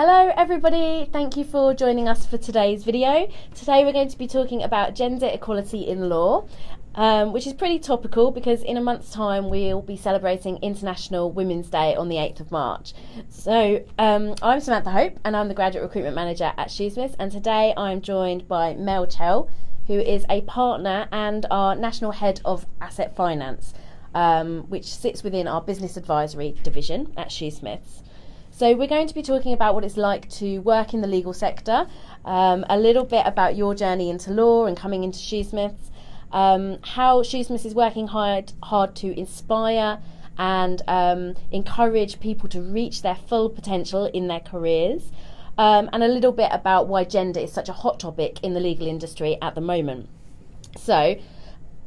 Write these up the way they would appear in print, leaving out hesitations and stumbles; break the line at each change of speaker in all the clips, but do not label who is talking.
Hello everybody, thank you for joining us for today's video. Today we're going to be talking about gender equality in law, which is pretty topical because in a month's time we'll be celebrating International Women's Day on the 8th of March. So I'm Samantha Hope and I'm the Graduate Recruitment Manager at Shoosmiths, and today I'm joined by Mel Chell, who is a partner and our National Head of Asset Finance, which sits within our Business Advisory division at Shoosmiths. So we're going to be talking about what it's like to work in the legal sector, a little bit about your journey into law and coming into Shoosmiths, how Shoosmiths is working hard to inspire and encourage people to reach their full potential in their careers, and a little bit about why gender is such a hot topic in the legal industry at the moment. So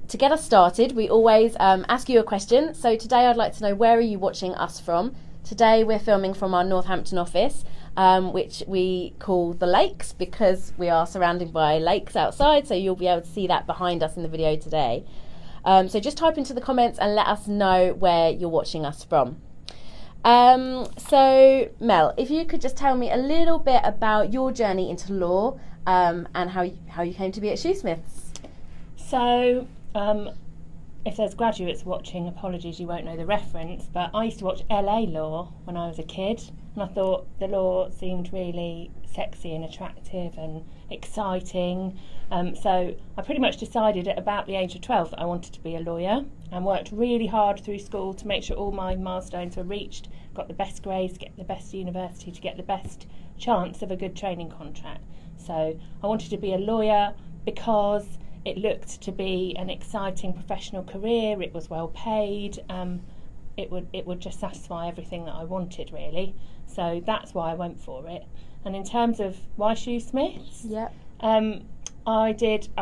to get us started, we always ask you a question. So today I'd like to know, where are you watching us from? Today we're filming from our Northampton office, which we call the Lakes because we are surrounded by lakes outside, so you'll be able to see that behind us in the video today. So just type into the comments and let us know where you're watching us from. So Mel, if you could just tell me a little bit about your journey into law and how you came to be at Shoosmiths.
So if there's graduates watching, apologies, you won't know the reference, but I used to watch LA Law when I was a kid, and I thought the law seemed really sexy and attractive and exciting. So I pretty much decided at about the age of 12 that I wanted to be a lawyer, and worked really hard through school to make sure all my milestones were reached, got the best grades, get the best university to get the best chance of a good training contract. So I wanted to be a lawyer because it looked to be an exciting professional career. It was well paid. It would just satisfy everything that I wanted, really. So that's why I went for it. And in terms of why Shoosmiths, I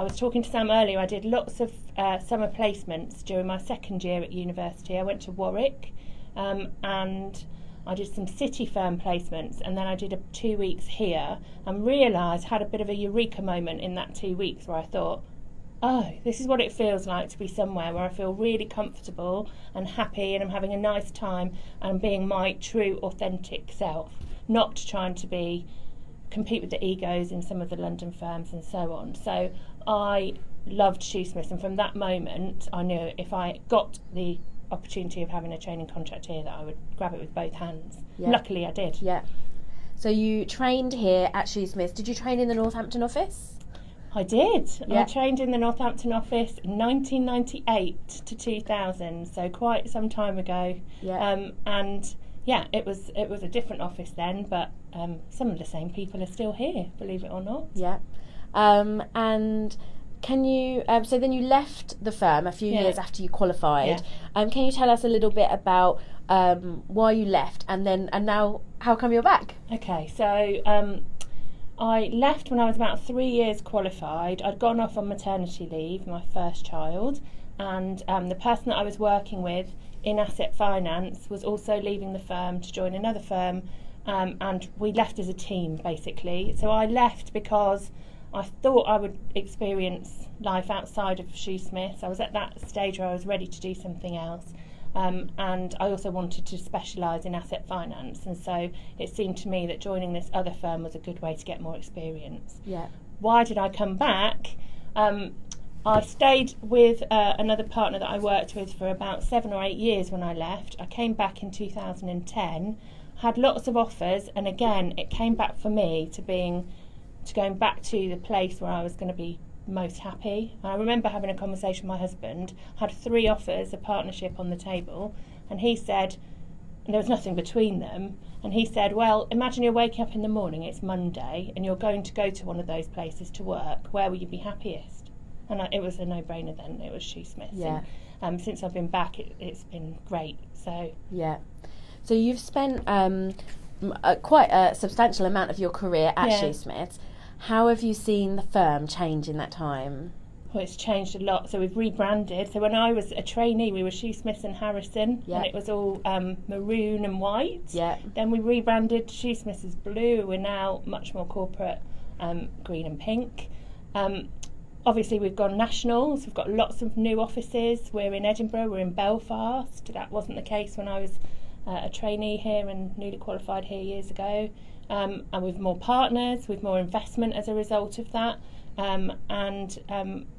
was talking to Sam earlier. I did lots of summer placements during my second year at university. I went to Warwick, and I did some city firm placements, and then I did 2 weeks here, and realised, had a bit of a eureka moment in that 2 weeks where I thought, oh, this is what it feels like to be somewhere where I feel really comfortable and happy, and I'm having a nice time and I'm being my true, authentic self, not trying to compete with the egos in some of the London firms and so on. So I loved Shoosmiths, and from that moment I knew if I got the opportunity of having a training contract here that I would grab it with both hands. Yeah. Luckily I did.
Yeah. So you trained here at Shoosmiths. Did you train in the Northampton office?
I did.
Yeah.
I trained in the Northampton office in 1998 to 2000, so quite some time ago.
Yeah.
And yeah, it was a different office then, but some of the same people are still here, believe it or not.
Yeah. And can you? So then you left the firm a few years after you qualified.
Yeah.
Can you tell us a little bit about why you left, and now how come you're back?
Okay, so I left when I was about 3 years qualified. I'd gone off on maternity leave, my first child, and the person that I was working with in asset finance was also leaving the firm to join another firm, and we left as a team, basically. So I left because I thought I would experience life outside of Shoosmiths. I was at that stage where I was ready to do something else. And I also wanted to specialise in asset finance, and so it seemed to me that joining this other firm was a good way to get more experience.
Yeah.
Why did I come back? I stayed with another partner that I worked with for about 7 or 8 years when I left. I came back in 2010, had lots of offers, and again it came back for me to going back to the place where I was going to be most happy. I remember having a conversation with my husband, had 3 offers, a partnership on the table, and he said, and there was nothing between them, and he said, well, imagine you're waking up in the morning, it's Monday, and you're going to go to one of those places to work, where will you be happiest? And it was a no-brainer then, it was Shoosmiths.
Yeah.
And since I've been back, it's been great. So
yeah. So you've spent quite a substantial amount of your career at Shoosmiths. How have you seen the firm change in that time?
Well, it's changed a lot. So we've rebranded. So when I was a trainee, we were Shoosmiths and Harrison, and it was all maroon and white.
Yeah.
Then we rebranded Shoosmiths as blue. We're now much more corporate, green and pink. Obviously, we've gone national, so we've got lots of new offices. We're in Edinburgh, we're in Belfast. That wasn't the case when I was a trainee here and newly qualified here years ago, and with more partners, with more investment as a result of that.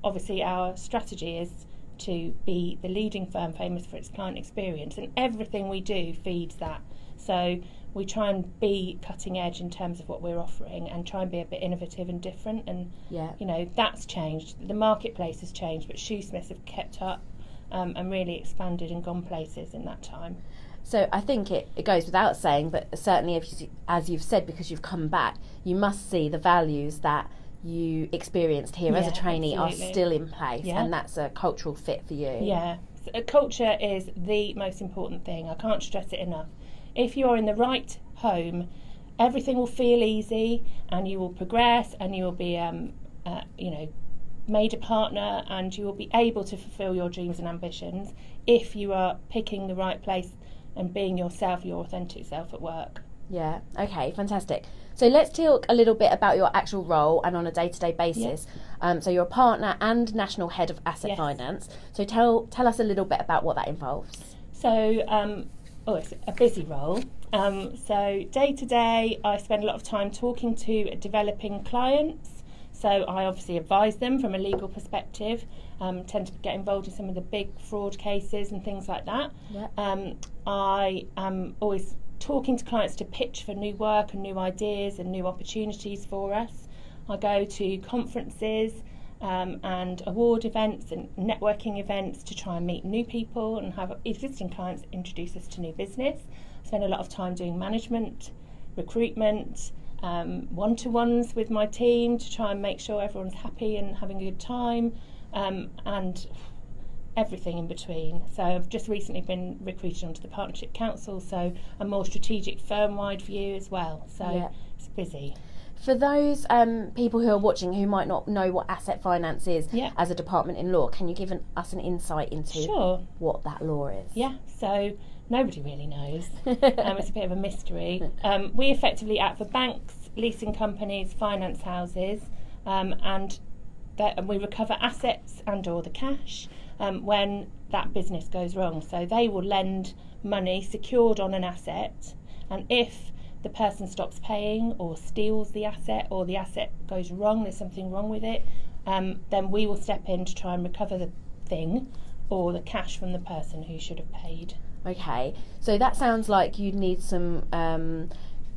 Obviously our strategy is to be the leading firm famous for its client experience, and everything we do feeds that. So we try and be cutting edge in terms of what we're offering and try and be a bit innovative and different, and that's changed. The marketplace has changed, but Shoosmiths have kept up and really expanded and gone places in that time.
So I think it goes without saying, but certainly as you've said, because you've come back, you must see the values that you experienced here as a trainee absolutely. Are still in place, and that's a cultural fit for you.
Yeah, culture is the most important thing. I can't stress it enough. If you're in the right home, everything will feel easy, and you will progress, and you will be, made a partner, and you will be able to fulfil your dreams and ambitions if you are picking the right place and being yourself, your authentic self at work.
Yeah, okay, fantastic. So let's talk a little bit about your actual role and on a day-to-day basis. So you're a partner and national head of asset finance. So tell us a little bit about what that involves.
So, it's a busy role. So day to day, I spend a lot of time talking to developing clients. So I obviously advise them from a legal perspective, tend to get involved in some of the big fraud cases and things like that. Yeah. I am always talking to clients to pitch for new work and new ideas and new opportunities for us. I go to conferences and award events and networking events to try and meet new people and have existing clients introduce us to new business. I spend a lot of time doing management, recruitment, one-to-ones with my team to try and make sure everyone's happy and having a good time, and everything in between. So I've just recently been recruited onto the Partnership Council, so a more strategic firm-wide view as well. So it's busy.
For those people who are watching who might not know what asset finance is as a department in law, can you give us an insight into what that law is?
Yeah, so nobody really knows. It's a bit of a mystery. We effectively act for banks, leasing companies, finance houses, and we recover assets and or the cash when that business goes wrong. So they will lend money secured on an asset, and if the person stops paying or steals the asset, or the asset goes wrong, there's something wrong with it, then we will step in to try and recover the thing or the cash from the person who should have paid.
Okay, so that sounds like you'd need some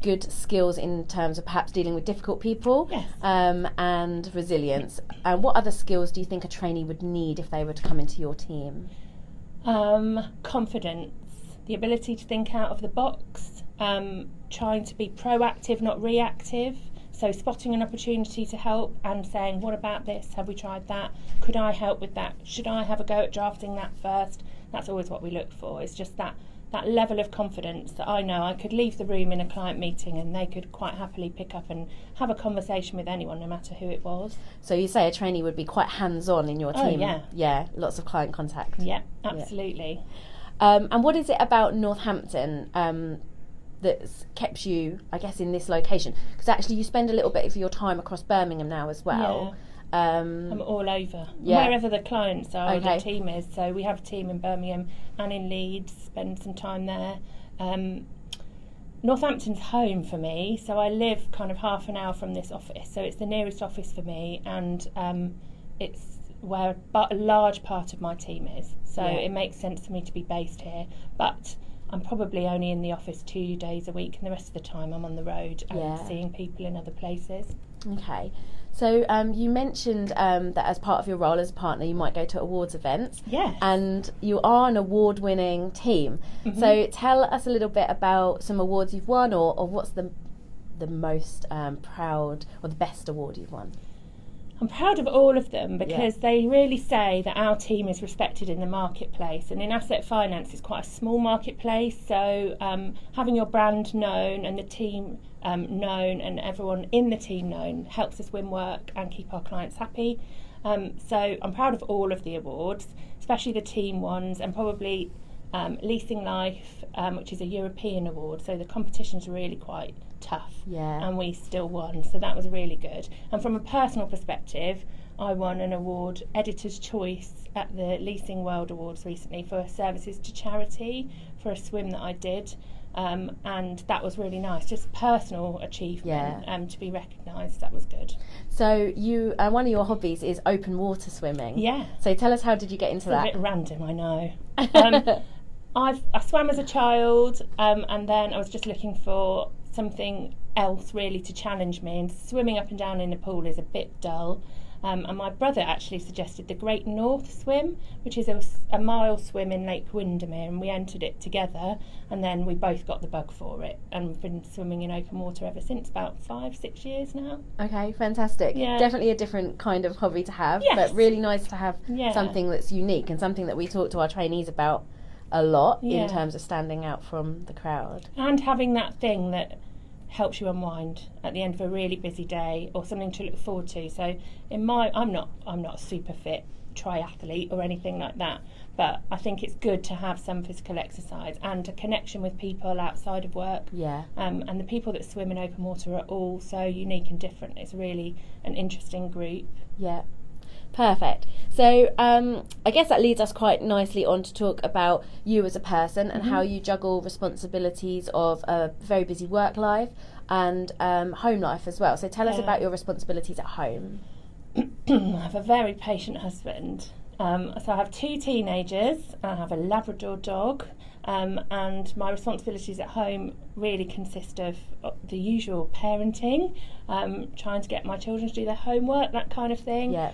good skills in terms of perhaps dealing with difficult people, and resilience. And what other skills do you think a trainee would need if they were to come into your team?
Confidence, the ability to think out of the box, trying to be proactive, not reactive. So spotting an opportunity to help and saying, what about this? Have we tried that? Could I help with that? Should I have a go at drafting that first? That's always what we look for. It's just that level of confidence that I know I could leave the room in a client meeting and they could quite happily pick up and have a conversation with anyone, no matter who it was.
So you say a trainee would be quite hands-on in your team? Yeah, lots of client contact.
Yeah, absolutely.
And what is it about Northampton that's kept you, I guess, in this location? Because actually you spend a little bit of your time across Birmingham now as well.
Yeah. I'm all over, wherever the clients are, the team is. So we have a team in Birmingham and in Leeds, spend some time there. Northampton's home for me, so I live kind of half an hour from this office, so it's the nearest office for me, and it's where a large part of my team is, so it makes sense for me to be based here. But I'm probably only in the office 2 days a week, and the rest of the time I'm on the road and seeing people in other places.
Okay, so you mentioned that as part of your role as a partner you might go to awards events.
Yes.
And you are an award-winning team. Mm-hmm. So tell us a little bit about some awards you've won, or what's the most proud or the best award you've won?
I'm proud of all of them because they really say that our team is respected in the marketplace, and in asset finance it's quite a small marketplace, so having your brand known and the team known and everyone in the team known helps us win work and keep our clients happy. So I'm proud of all of the awards, especially the team ones, and probably Leasing Life, which is a European award, so the competition's really quite tough, and we still won, so that was really good. And from a personal perspective, I won an award, Editor's Choice, at the Leasing World Awards recently for services to charity for a swim that I did. And that was really nice, just personal achievement, to be recognised. That was good.
So you, one of your hobbies is open water swimming.
Yeah.
So tell us, how did you get into that?
A bit random, I know. I swam as a child, and then I was just looking for something else really to challenge me, and swimming up and down in the pool is a bit dull. And my brother actually suggested the Great North Swim, which is a mile swim in Lake Windermere, and we entered it together, and then we both got the bug for it, and we've been swimming in open water ever since, about 5-6 years now.
Okay, fantastic.
Yeah.
Definitely a different kind of hobby to have,
Yes.
but really nice to have
Yeah.
something that's unique, and something that we talk to our trainees about a lot
Yeah.
in terms of standing out from the crowd.
And having that thing that helps you unwind at the end of a really busy day, or something to look forward to. So I'm not a super fit triathlete or anything like that, but I think it's good to have some physical exercise and a connection with people outside of work.
Yeah.
And the people that swim in open water are all so unique and different. It's really an interesting group.
Yeah. Perfect. So I guess that leads us quite nicely on to talk about you as a person and how you juggle responsibilities of a very busy work life and home life as well. So tell us about your responsibilities at home.
I have a very patient husband. So I have 2 teenagers, I have a Labrador dog, and my responsibilities at home really consist of the usual parenting, trying to get my children to do their homework, that kind of thing.
Yeah.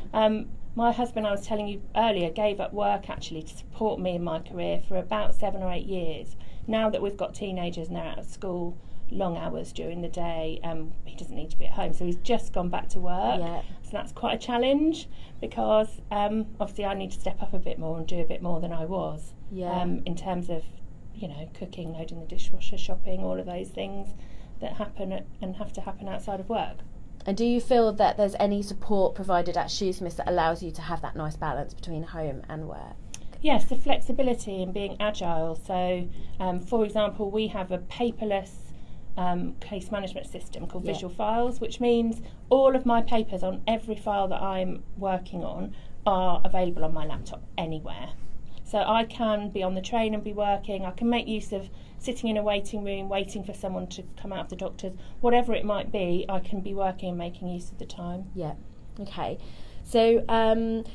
My husband, I was telling you earlier, gave up work actually to support me in my career for about 7 or 8 years. Now that we've got teenagers and they're out of school, long hours during the day, he doesn't need to be at home, so he's just gone back to work.
Yeah.
So that's quite a challenge, because obviously I need to step up a bit more and do a bit more than I was.
Yeah.
In terms of, cooking, loading the dishwasher, shopping, all of those things that happen and have to happen outside of work.
And do you feel that there's any support provided at Shoosmiths that allows you to have that nice balance between home and work?
Yes, the flexibility and being agile. So, for example, we have a paperless case management system called Visual Files, which means all of my papers on every file that I'm working on are available on my laptop anywhere. So I can be on the train and be working. I can make use of sitting in a waiting room, waiting for someone to come out of the doctor's. Whatever it might be, I can be working and making use of the time.
Yeah. Okay. So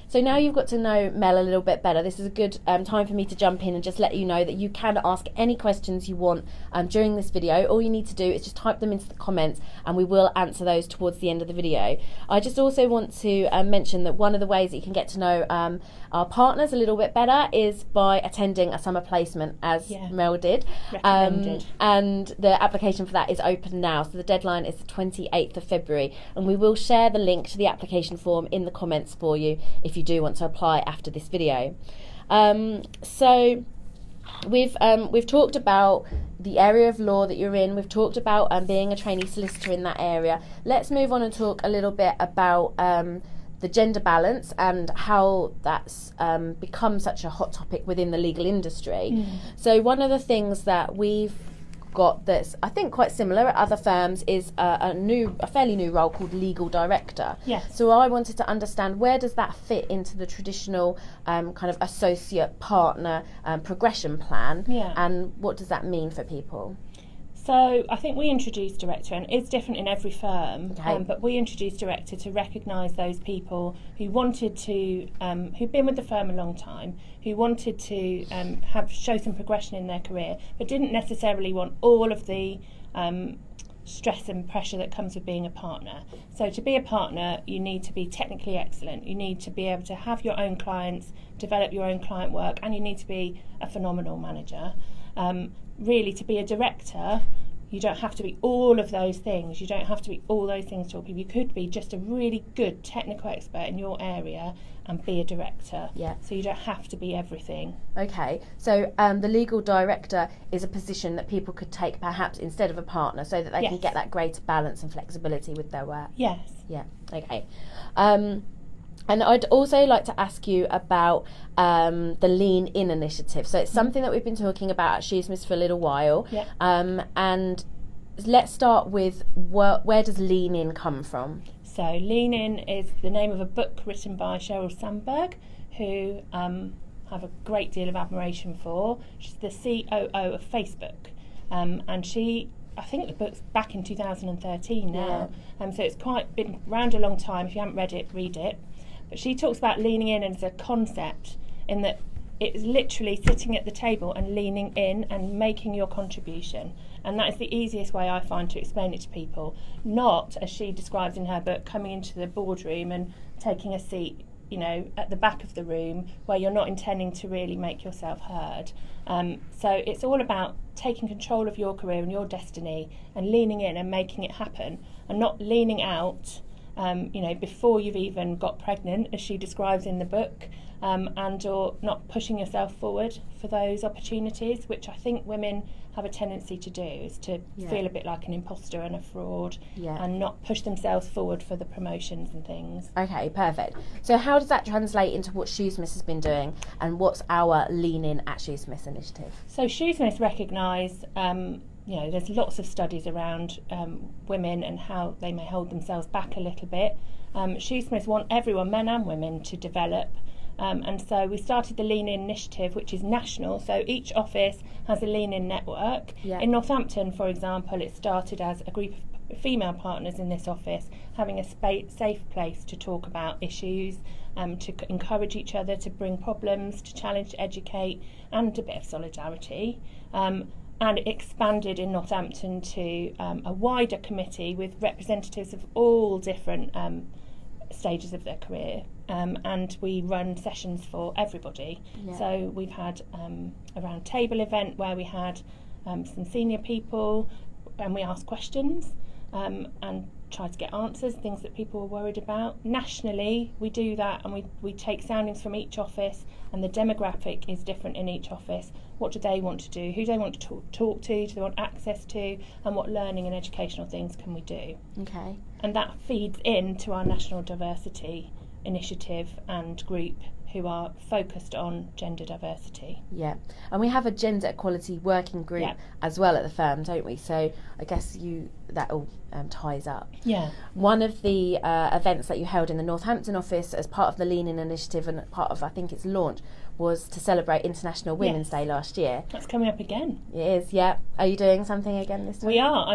so now you've got to know Mel a little bit better. This is a good time for me to jump in and just let you know that you can ask any questions you want during this video. All you need to do is just type them into the comments and we will answer those towards the end of the video. I just also want to mention that one of the ways that you can get to know our partners a little bit better is by attending a summer placement, as Mel did.
Recommended.
And the application for that is open now, so the deadline is the 28th of February, and we will share the link to the application form in the comments for you if you do want to apply after this video. So we've talked about the area of law that you're in. We've talked about being a trainee solicitor in that area. Let's move on and talk a little bit about the gender balance and how that's become such a hot topic within the legal industry. So one of the things that we've got that's I think quite similar at other firms is a fairly new role called legal director.
Yes.
So I wanted to understand, where does that fit into the traditional kind of associate partner progression plan, and what does that mean for people?
So I think we introduced director, and it's different in every firm,
Okay.
but we introduced director to recognise those people who wanted to, who've been with the firm a long time, who wanted to show some progression in their career, but didn't necessarily want all of the stress and pressure that comes with being a partner. So to be a partner, you need to be technically excellent, you need to be able to have your own clients, develop your own client work, and you need to be a phenomenal manager. Really, to be a director, you don't have to be all of those things. You don't have to be all those things to all people. You could be just a really good technical expert in your area and be a director.
Yeah.
So you don't have to be everything.
Okay, so the legal director is a position that people could take perhaps instead of a partner, so that they can get that greater balance and flexibility with their work.
Yes.
Yeah, okay. And I'd also like to ask you about the Lean In initiative. So it's something that we've been talking about at Shoesmiths for a little while.
Yeah.
And let's start with where does Lean In come from?
So Lean In is the name of a book written by Sheryl Sandberg, who have a great deal of admiration for. She's the COO of Facebook, and I think the book's back in 2013 now, so it's quite been around a long time. If you haven't read it, read it. But she talks about leaning in as a concept, in that it's literally sitting at the table and leaning in and making your contribution. And that is the easiest way I find to explain it to people. Not, as she describes in her book, coming into the boardroom and taking a seat, at the back of the room where you're not intending to really make yourself heard. So it's all about taking control of your career and your destiny and leaning in and making it happen, and not leaning out, before you've even got pregnant, as she describes in the book, and or not pushing yourself forward for those opportunities, which I think women have a tendency to do, is to feel a bit like an imposter and a fraud, and not push themselves forward for the promotions and things.
Okay, perfect. So how does that translate into what Shoosmiths has been doing, and what's our Lean In at Shoosmiths initiative?
So Shoosmiths recognise, there's lots of studies around women and how they may hold themselves back a little bit. Shoosmiths want everyone, men and women, to develop. And so we started the Lean In initiative, which is national. So each office has a Lean In network. Yeah. In Northampton, for example, it started as a group of female partners in this office having a safe place to talk about issues, to encourage each other, to bring problems, to challenge, to educate, and a bit of solidarity. And it expanded in Northampton to a wider committee with representatives of all different stages of their career. And we run sessions for everybody. Yeah. So we've had a round table event where we had some senior people, and we asked questions and tried to get answers, things that people were worried about. Nationally, we do that, and we take soundings from each office, and the demographic is different in each office. What do they want to do? Who do they want to talk to? Do they want access to? And what learning and educational things can we do? Okay. And that feeds into our national diversity initiative and group, who are focused on gender diversity. Yeah,
and we have a gender equality working group as well at the firm, don't we? So I guess that all ties up. Yeah. One of the events that you held in the Northampton office as part of the Lean In initiative and part of, I think, its launch, was to celebrate International Women's Day last year.
That's coming up again.
It is, yeah. Are you doing something again this time?
We are.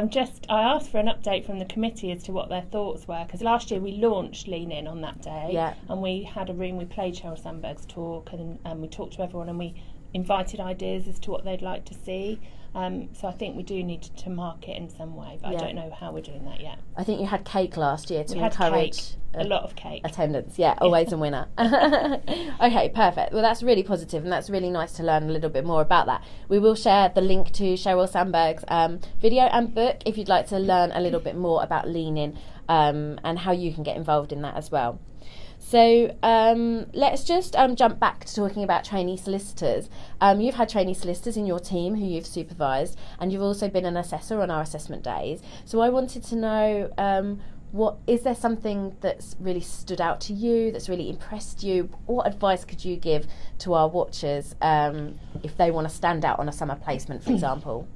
I asked for an update from the committee as to what their thoughts were, because last year we launched Lean In on that day, and we had a room, we played Sheryl Sandberg's talk, and we talked to everyone, and we invited ideas as to what they'd like to see. So I think we do need to mark it in some way, but I don't know how we're doing that yet.
I think you had cake last year to encourage
a lot of cake
attendance. Yeah, always a winner. Okay, perfect. Well, that's really positive, and that's really nice to learn a little bit more about that. We will share the link to Sheryl Sandberg's video and book if you'd like to learn a little bit more about Lean In and how you can get involved in that as well. So let's just jump back to talking about trainee solicitors. You've had trainee solicitors in your team who you've supervised, and you've also been an assessor on our assessment days. So I wanted to know, is there something that's really stood out to you, that's really impressed you? What advice could you give to our watchers if they want to stand out on a summer placement, for example?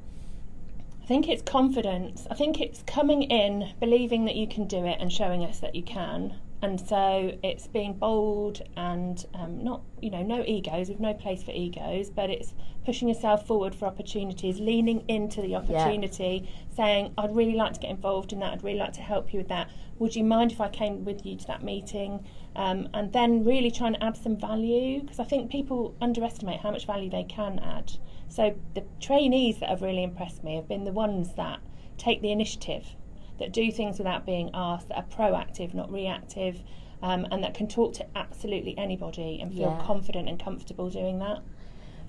I think it's confidence. I think it's coming in, believing that you can do it and showing us that you can. And so it's being bold and not, no egos, we've no place for egos, but it's pushing yourself forward for opportunities, leaning into the opportunity, saying, I'd really like to get involved in that, I'd really like to help you with that. Would you mind if I came with you to that meeting? And then really trying to add some value, because I think people underestimate how much value they can add. So the trainees that have really impressed me have been the ones that take the initiative, that do things without being asked, that are proactive, not reactive, and that can talk to absolutely anybody and feel confident and comfortable doing that.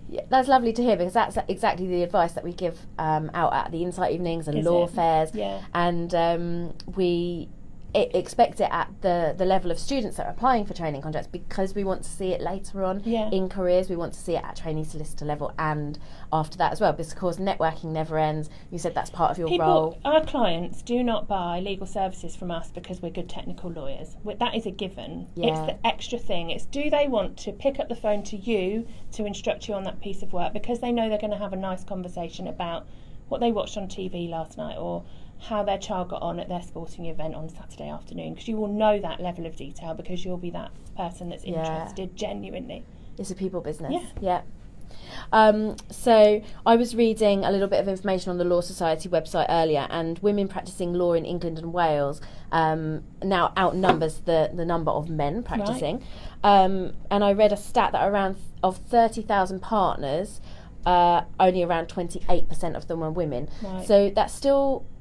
Yeah, that's lovely to hear, because that's exactly the advice that we give out at the Insight Evenings and law fairs. Yeah. And we expect it at the level of students that are applying for training contracts, because we want to see it later on in careers. We want to see it at trainee solicitor level and after that as well, because of course networking never ends. You said that's part of your role.
Our clients do not buy legal services from us because we're good technical lawyers. That is a given. It's the extra thing. It's, do they want to pick up the phone to you to instruct you on that piece of work because they know they're going to have a nice conversation about what they watched on TV last night, or how their child got on at their sporting event on Saturday afternoon, because you will know that level of detail because you'll be that person that's interested genuinely.
It's a people business.
Yeah.
So I was reading a little bit of information on the Law Society website earlier, and women practicing law in England and Wales now outnumbers the number of men practicing. Right. And I read a stat that around of 30,000 partners, only around 28% of them are women.
Right.
So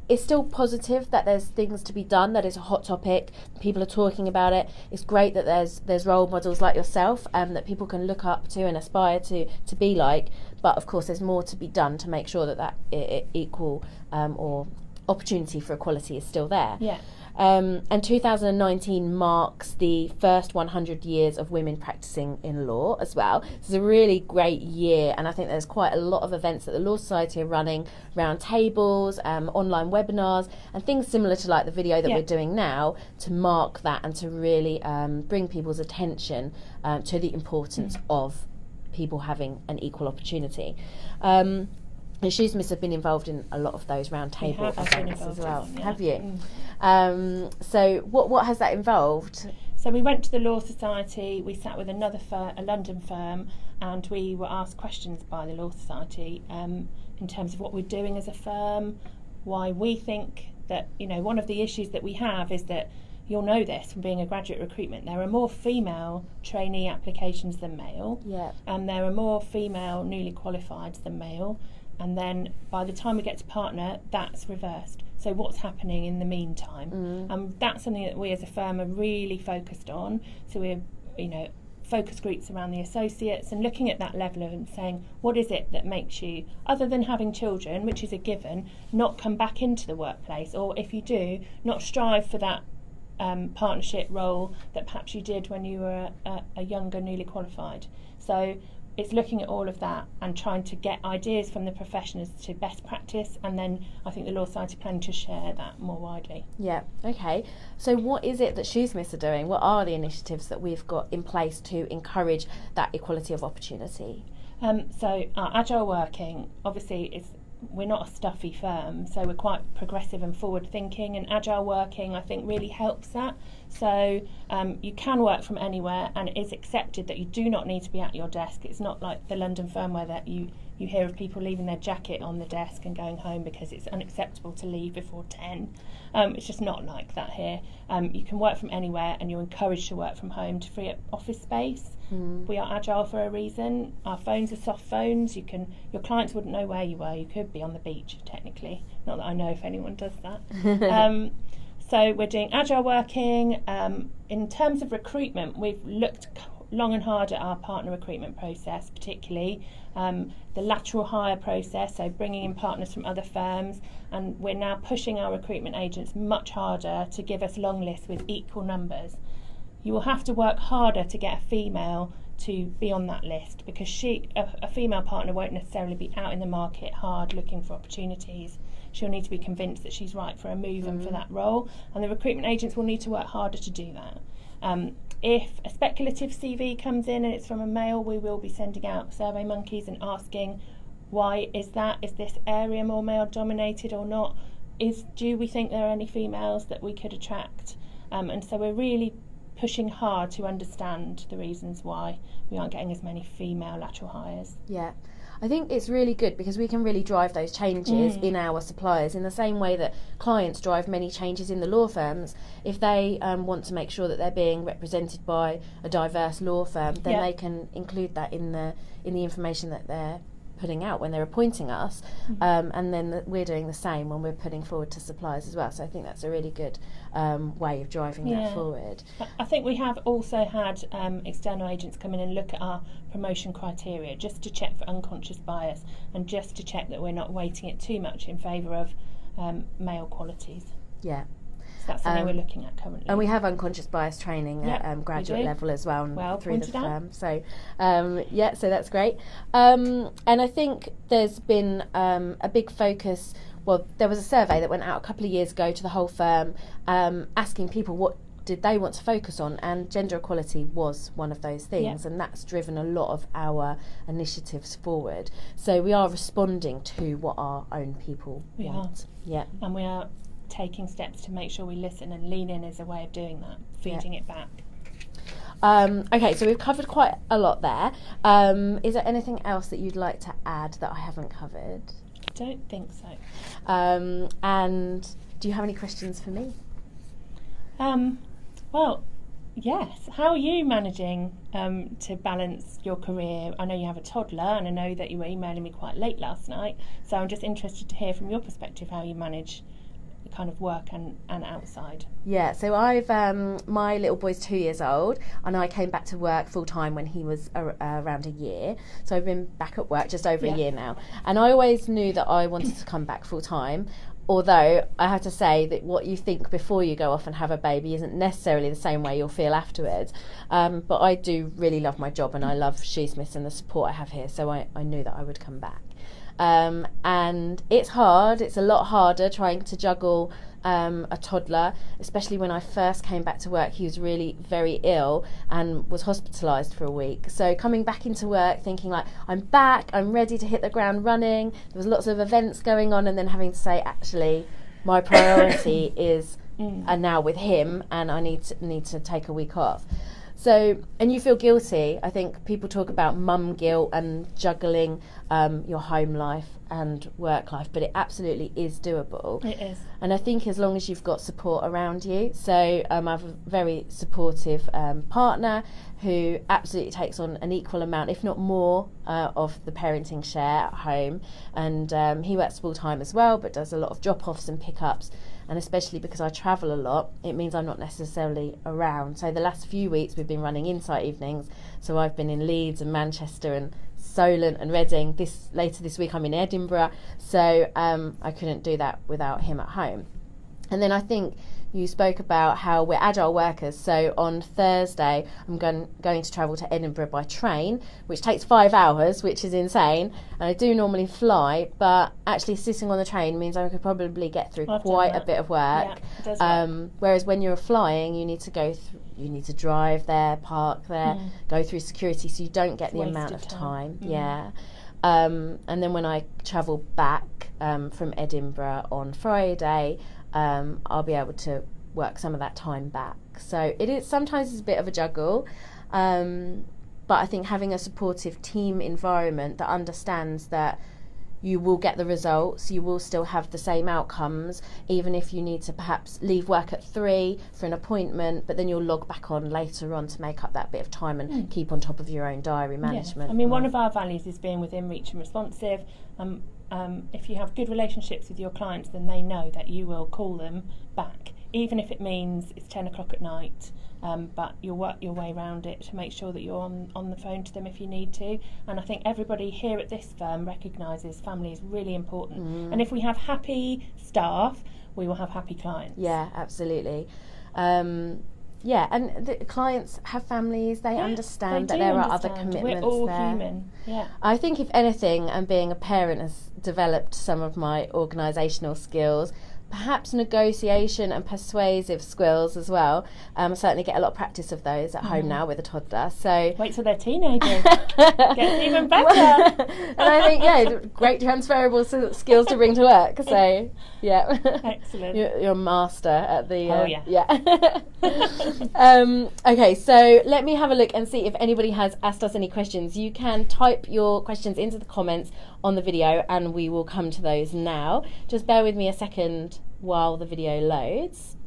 it's still positive that there's things to be done, that it's a hot topic, people are talking about it. It's great that there's role models like yourself that people can look up to and aspire to be like, but of course there's more to be done to make sure that equal or opportunity for equality is still there.
Yeah.
And 2019 marks the first 100 years of women practicing in law as well. It's a really great year, and I think there's quite a lot of events that the Law Society are running, roundtables, online webinars, and things similar to like the video that we're doing now, to mark that and to really bring people's attention to the importance of people having an equal opportunity. The Shoosmiths have been involved in a lot of those roundtable events as well. Have you? So what has that involved?
So we went to the Law Society, we sat with another a London firm, and we were asked questions by the Law Society in terms of what we're doing as a firm, why we think that, one of the issues that we have is that, you'll know this from being a graduate recruitment, there are more female trainee applications than male, and there are more female newly qualifieds than male. And then by the time we get to partner, that's reversed. So what's happening in the meantime? That's something that we as a firm are really focused on. So we're, focus groups around the associates and looking at that level and saying, what is it that makes you, other than having children, which is a given, not come back into the workplace? Or if you do, not strive for that partnership role that perhaps you did when you were a younger, newly qualified. So it's looking at all of that and trying to get ideas from the professionals to best practice, and then I think the Law Society planning to share that more widely. Yeah,
okay. So what is it that Shoosmiths are doing? What are the initiatives that we've got in place to encourage that equality of opportunity?
So our Agile working, obviously, we're not a stuffy firm, so we're quite progressive and forward thinking, and Agile working I think really helps that. So you can work from anywhere, and it is accepted that you do not need to be at your desk. It's not like the London firm where that you hear of people leaving their jacket on the desk and going home because it's unacceptable to leave before 10. It's just not like that here. You can work from anywhere, and you're encouraged to work from home to free up office space. We are Agile for a reason. Our phones are soft phones. Your clients wouldn't know where you were. You could be on the beach, technically. Not that I know if anyone does that. So we're doing Agile working. In terms of recruitment, we've looked long and hard at our partner recruitment process, particularly the lateral hire process, so bringing in partners from other firms, and we're now pushing our recruitment agents much harder to give us long lists with equal numbers. You will have to work harder to get a female to be on that list, because a female partner won't necessarily be out in the market hard looking for opportunities. She'll need to be convinced that she's right for a move and for that role, and the recruitment agents will need to work harder to do that. If a speculative CV comes in and it's from a male, we will be sending out survey monkeys and asking, why is that? Is this area more male dominated or not? Do we think there are any females that we could attract? And so we're really pushing hard to understand the reasons why we aren't getting as many female lateral hires.
Yeah, I think it's really good because we can really drive those changes in our suppliers in the same way that clients drive many changes in the law firms. If they want to make sure that they're being represented by a diverse law firm, then they can include that in the information that they're putting out when they're appointing us, and then we're doing the same when we're putting forward to suppliers as well. So I think that's a really good way of driving that forward.
I think we have also had external agents come in and look at our promotion criteria just to check for unconscious bias and just to check that we're not weighting it too much in favour of male qualities.
Yeah.
That's something we're looking at currently.
And we have unconscious bias training at graduate level as well through the firm. So, so that's great. And I think there's been a big focus. Well, there was a survey that went out a couple of years ago to the whole firm, asking people did they want to focus on? And gender equality was one of those things, and that's driven a lot of our initiatives forward. So we are responding to what our own people want. Yeah.
And we are taking steps to make sure we listen, and lean in is a way of doing that, feeding it back.
Okay, so we've covered quite a lot there. Is there anything else that you'd like to add that I haven't covered?
I don't think so.
And do you have any questions for me?
Well, yes. How are you managing to balance your career? I know you have a toddler, and I know that you were emailing me quite late last night, so I'm just interested to hear from your perspective how you manage the kind of work and outside.
Yeah, so I've my little boy's 2 years old, and I came back to work full time when he was around a year. So I've been back at work just over a year now, and I always knew that I wanted to come back full time. Although I have to say that what you think before you go off and have a baby isn't necessarily the same way you'll feel afterwards. But I do really love my job, and I love Shoosmiths and the support I have here, so I knew that I would come back. And it's hard, it's a lot harder trying to juggle a toddler, especially when I first came back to work. He was really very ill and was hospitalised for a week. So coming back into work thinking like, I'm back, I'm ready to hit the ground running, there was lots of events going on, and then having to say, actually my priority is now with him, and I need to take a week off. So, and you feel guilty. I think people talk about mum guilt and juggling your home life and work life, but it absolutely is doable.
It is.
And I think as long as you've got support around you. So I have a very supportive partner who absolutely takes on an equal amount, if not more, of the parenting share at home. And he works full time as well, but does a lot of drop-offs and pickups. And especially because I travel a lot, it means I'm not necessarily around. So the last few weeks we've been running insight evenings. So I've been in Leeds and Manchester and Solent and Reading. Later this week I'm in Edinburgh. So I couldn't do that without him at home. And then I think you spoke about how we're agile workers. So on Thursday, I'm going to travel to Edinburgh by train, which takes 5 hours, which is insane. And I do normally fly, but actually sitting on the train means I could probably get through quite a bit of work.
Yeah, it does work.
Whereas when you're flying, you need to drive there, park there, go through security, so you don't get the amount of time. Yeah. And then when I travel back from Edinburgh on Friday, I'll be able to work some of that time back. So it is sometimes a bit of a juggle, but I think having a supportive team environment that understands that you will get the results, you will still have the same outcomes, even if you need to perhaps leave work at 3 for an appointment, but then you'll log back on later on to make up that bit of time and keep on top of your own diary management.
I mean, one of our values is being within reach and responsive. If you have good relationships with your clients, then they know that you will call them back, even if it means it's 10 o'clock at night. But you'll work your way around it to make sure that you're on the phone to them if you need to. And I think everybody here at this firm recognises family is really important. And if we have happy staff, we will have happy clients.
Yeah, absolutely. Yeah, and the clients have families, they understand that there are other commitments.
We're all
there.
human. Yeah.
I think if anything, and being a parent has developed some of my organisational skills, perhaps negotiation and persuasive skills as well. I certainly get a lot of practice of those at home now with a toddler. So
wait till they're teenagers. Gets even better.
And I think, great transferable skills to bring to work. So, yeah.
Excellent.
You're a master at the...
oh,
yeah. Okay, so let me have a look and see if anybody has asked us any questions. You can type your questions into the comments on the video and we will come to those now. Just bear with me a second while the video loads.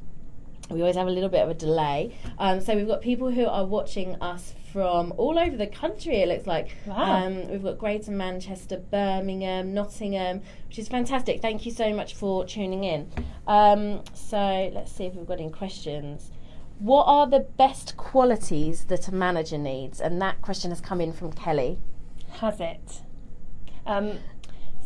We always have a little bit of a delay. So we've got people who are watching us from all over the country, it looks like.
Wow.
We've got Greater Manchester, Birmingham, Nottingham, which is fantastic. Thank you so much for tuning in. So let's see if we've got any questions. What are the best qualities that a manager needs? And that question has come in from Kelly.
Has it?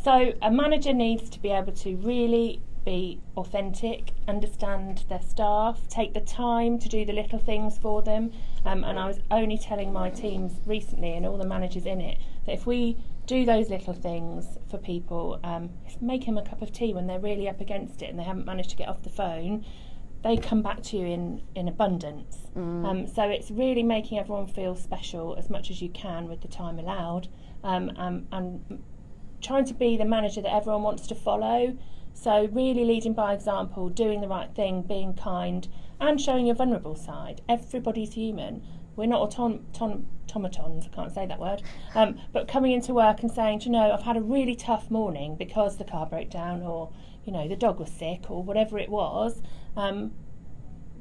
So a manager needs to be able to really be authentic, understand their staff, take the time to do the little things for them. And I was only telling my teams recently, and all the managers in it, that if we do those little things for people, make them a cup of tea when they're really up against it and they haven't managed to get off the phone, they come back to you in abundance. So it's really making everyone feel special as much as you can with the time allowed, and trying to be the manager that everyone wants to follow. So really leading by example, doing the right thing, being kind, and showing your vulnerable side. Everybody's human. We're not automatons, I can't say that word, but coming into work and saying, do you know, I've had a really tough morning because the car broke down, or, you know, the dog was sick, or whatever it was,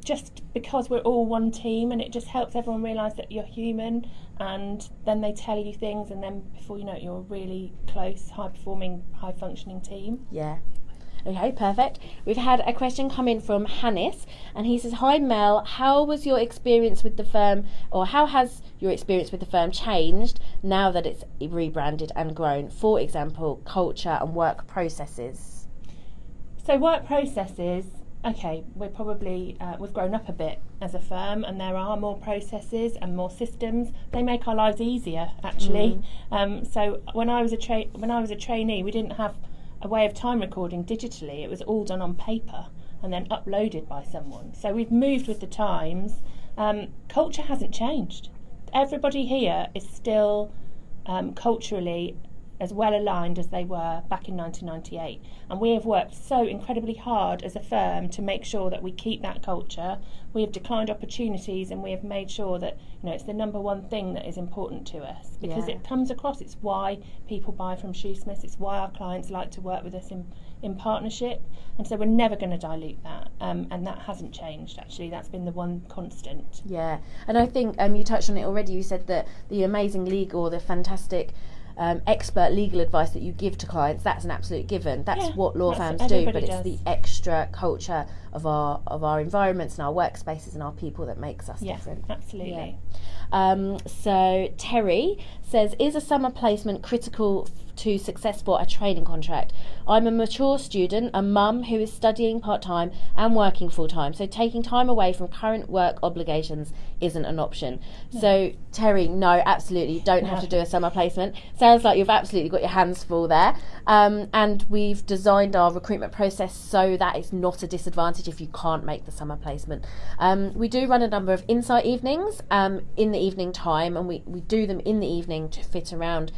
just because we're all one team, and it just helps everyone realise that you're human, and then they tell you things, and then before you know it, you're a really close, high-performing, high-functioning team.
Yeah. Okay, perfect. We've had a question come in from Hannes, and he says, hi Mel, how was your experience with the firm, or how has your experience with the firm changed now that it's rebranded and grown? For example, culture and work processes.
So work processes, okay, we've grown up a bit as a firm, and there are more processes and more systems. They make our lives easier, actually. So when I was a trainee, we didn't have a way of time recording digitally. It was all done on paper and then uploaded by someone. So we've moved with the times. Culture hasn't changed. Everybody here is still culturally as well aligned as they were back in 1998, and we have worked so incredibly hard as a firm to make sure that we keep that culture. We have declined opportunities, and we have made sure that, you know, it's the number one thing that is important to us, because it comes across. It's why people buy from Shoosmiths. It's why our clients like to work with us in partnership, and so we're never going to dilute that, and that hasn't changed. Actually, that's been the one constant.
Yeah, and I think you touched on it already. You said that the amazing legal, the fantastic expert legal advice that you give to clients, that's an absolute given. That's what law firms do, but it's the extra culture of our environments and our workspaces and our people that makes us different.
Absolutely.
So Terry says, is a summer placement critical to success for a training contract? I'm a mature student, a mum who is studying part-time and working full-time, so taking time away from current work obligations isn't an option. So Terry, no, absolutely, you don't have to do a summer placement. Sounds like you've absolutely got your hands full there, and we've designed our recruitment process so that it's not a disadvantage if you can't make the summer placement. We do run a number of insight evenings in the evening time, and we do them in the evening to fit around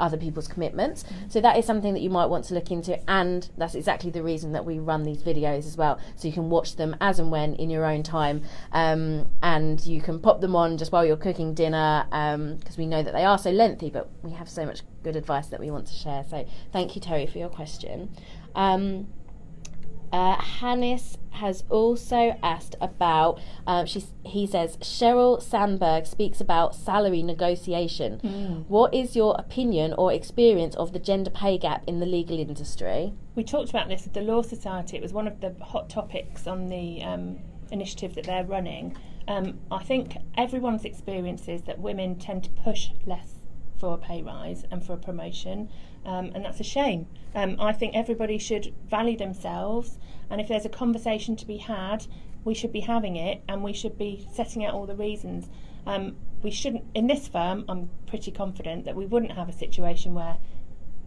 other people's commitments. So that is something that you might want to look into, and that's exactly the reason that we run these videos as well, so you can watch them as and when in your own time, and you can pop them on just while you're cooking dinner, because we know that they are so lengthy, but we have so much good advice that we want to share. So thank you, Terry, for your question. Hannes has also asked about, he says, Cheryl Sandberg speaks about salary negotiation. What is your opinion or experience of the gender pay gap in the legal industry?
We talked about this at the Law Society. It was one of the hot topics on the initiative that they're running. I think everyone's experience is that women tend to push less for a pay rise and for a promotion, and that's a shame. I think everybody should value themselves, and if there's a conversation to be had, we should be having it, and we should be setting out all the reasons. We shouldn't, in this firm, I'm pretty confident that we wouldn't have a situation where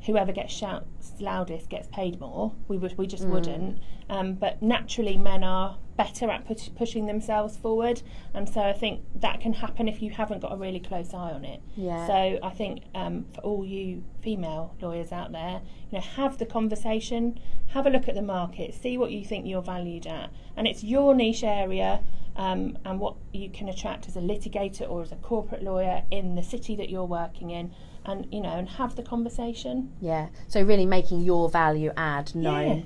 whoever shouts loudest gets paid more. We just wouldn't. But naturally, men are better at pushing themselves forward, and so I think that can happen if you haven't got a really close eye on it. So I think for all you female lawyers out there, have the conversation, have a look at the market, see what you think you're valued at, and it's your niche area, and what you can attract as a litigator or as a corporate lawyer in the city that you're working in. And and have the conversation. So really making your value add known.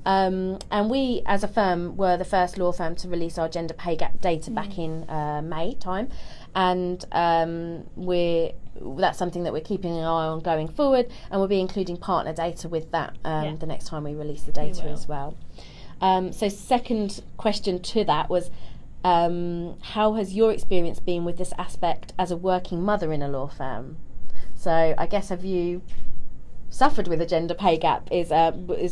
And we as a firm were the first law firm to release our gender pay gap data back in May time, and that's something that we're keeping an eye on going forward, and we'll be including partner data with that the next time we release the data as well. So second question to that was, how has your experience been with this aspect as a working mother in a law firm? So I guess, have you suffered with a gender pay gap is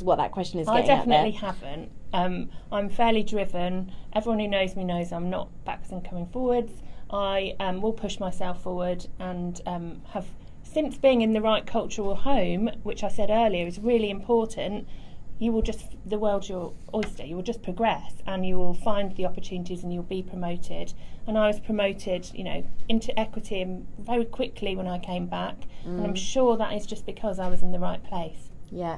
what that question is getting at there. I definitely haven't. I'm fairly driven. Everyone who knows me knows I'm not backwards and coming forwards. I will push myself forward, and have, since being in the right cultural home, which I said earlier is really important, the world's your oyster. You will just progress, and you will find the opportunities, and you'll be promoted. And I was promoted, into equity very quickly when I came back, and I'm sure that is just because I was in the right place.
Yeah.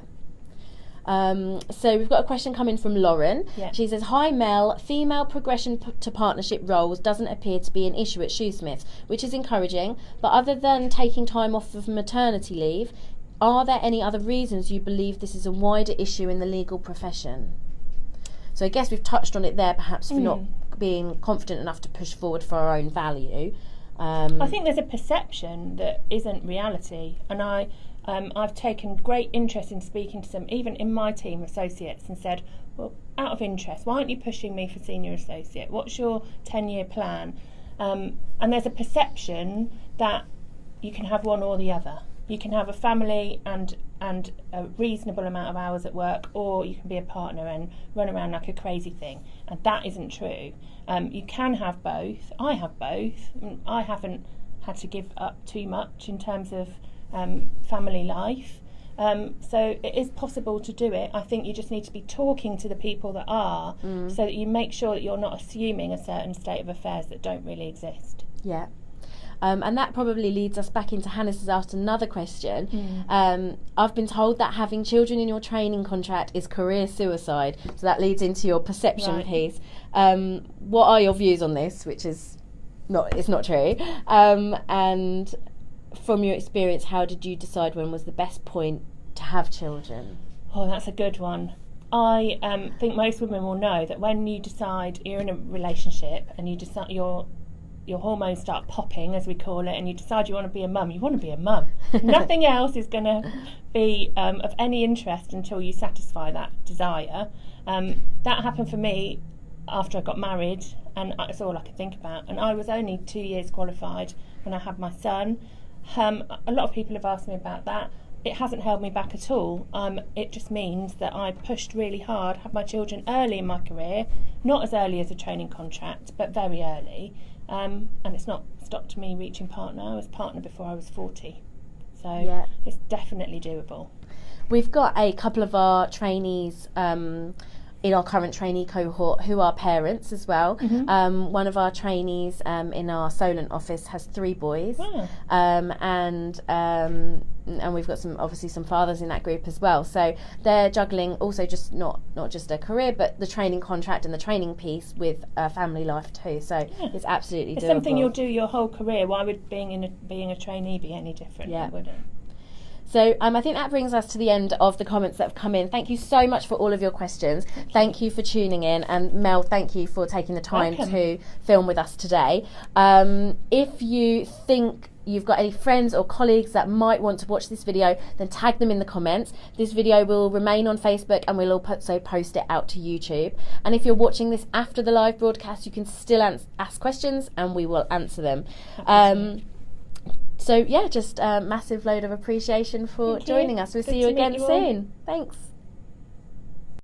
So we've got a question coming from Lauren.
Yeah.
She says, "Hi Mel, female progression to partnership roles doesn't appear to be an issue at Shoosmiths, which is encouraging, but other than taking time off of maternity leave, are there any other reasons you believe this is a wider issue in the legal profession?" So I guess we've touched on it there, perhaps for not being confident enough to push forward for our own value.
I think there's a perception that isn't reality, and I've taken great interest in speaking to some, even in my team, associates, and said, well, out of interest, why aren't you pushing me for senior associate? What's your 10-year plan? And there's a perception that you can have one or the other. You can have a family and a reasonable amount of hours at work, or you can be a partner and run around like a crazy thing. And that isn't true. You can have both. I have both. I haven't had to give up too much in terms of family life. So it is possible to do it. I think you just need to be talking to the people that are, so that you make sure that you're not assuming a certain state of affairs that don't really exist.
Yeah. And that probably leads us back into Hannah's asked another question. I've been told that having children in your training contract is career suicide. So that leads into your perception piece. What are your views on this? Which is it's not true. And from your experience, how did you decide when was the best point to have children?
Oh, that's a good one. I think most women will know that when you decide you're in a relationship and you decide your hormones start popping, as we call it, and you decide you want to be a mum, you want to be a mum. Nothing else is going to be of any interest until you satisfy that desire. That happened for me after I got married, and that's all I could think about. And I was only 2 years qualified when I had my son. A lot of people have asked me about that. It hasn't held me back at all. It just means that I pushed really hard, had my children early in my career, not as early as a training contract, but very early. And it's not stopped me reaching partner. I was partner before I was 40. So it's definitely doable.
We've got a couple of our trainees in our current trainee cohort who are parents as well. One of our trainees in our Solent office has 3 boys. And we've got some fathers in that group as well. So they're juggling also just not just a career, but the training contract and the training piece with family life too. So it's absolutely
it's
doable.
Something you'll do your whole career. Why would being a trainee be any different? It wouldn't.
So I think that brings us to the end of the comments that have come in. Thank you so much for all of your questions. Thank you for tuning in. And Mel, thank you for taking the time to film with us today. If you think you've got any friends or colleagues that might want to watch this video, then tag them in the comments. This video will remain on Facebook, and we'll also post it out to YouTube. And if you're watching this after the live broadcast, you can still ask questions and we will answer them. So yeah, just a massive load of appreciation for joining us. We'll see you again soon. Thanks.